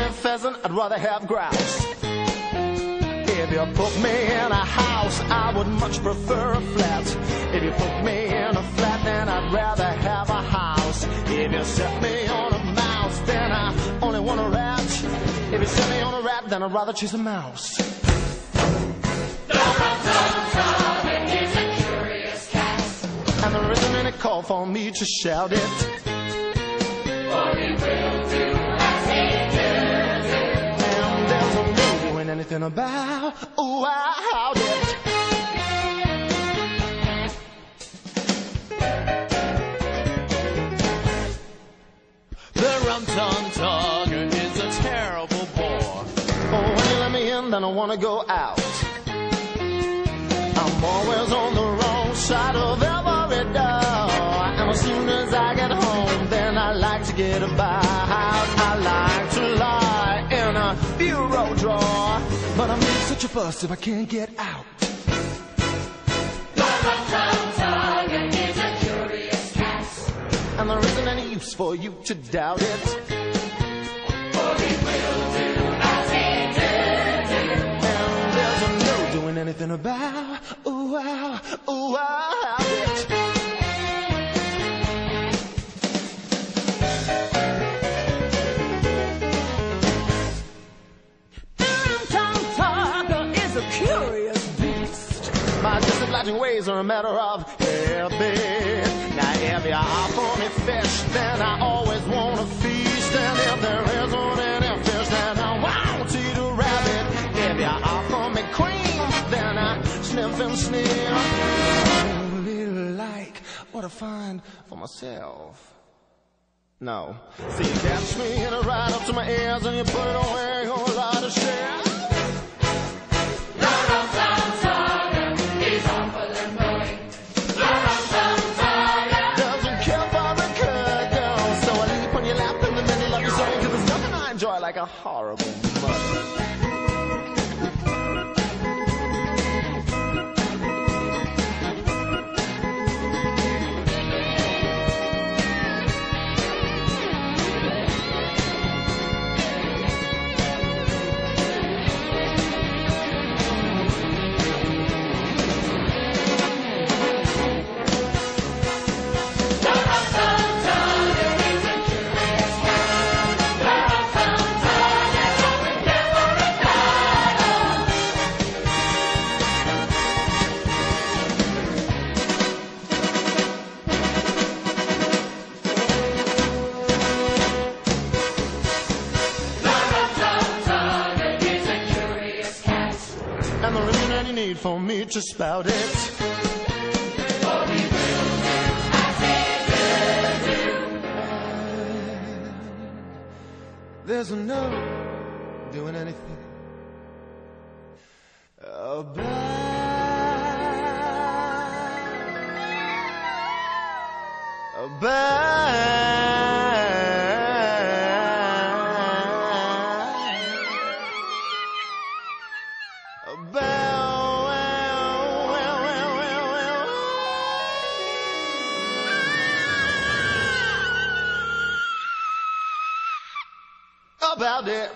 me pheasant, I'd rather have grouse. If you put me in a house, I would much prefer a flat. If you put me in a flat, then I'd rather have a house. If you set me on a mouse, then I only want a rat. If you set me on a rat, then I'd rather chase a mouse. The rum-tum-tum is a curious cat, And there isn't any call for me to shout it, for he will do as he did. and there's no doing anything about. Ooh, I howled it. The rum-tum-tum is a terrible bore. Oh, when you let me in, then I wanna go out. I'm always on the wrong side of every door. And as soon as I get home, then I like to get about. I like to lie in a bureau drawer, but I'm in such a fuss if I can't get out. The rum-tum-tum is a curious cat, And there isn't any use for you to doubt it, for he will do as he did. and there's no doing anything about. Ooh, wow, ooh, wow, it. Is a curious beast. My disobliging ways are a matter of habit. Now if you offer me fish, then I always want to feast. And if there isn't any fish, then I won't eat a rabbit. If you offer me cream, then I sniff and sniff. I really like what I find for myself. No. See, you catch me in it right up to my ears, and you put it away on a lot of shit. The rum-tum-tum, he's awful annoying. The rum-tum-tum, Doesn't care for the good girl, so I leap on your lap and then you love you so. 'Cause there's nothing I enjoy like a horrible mother. And there isn't any need for me to spout it, for he will do as he did. there's no doing anything about it.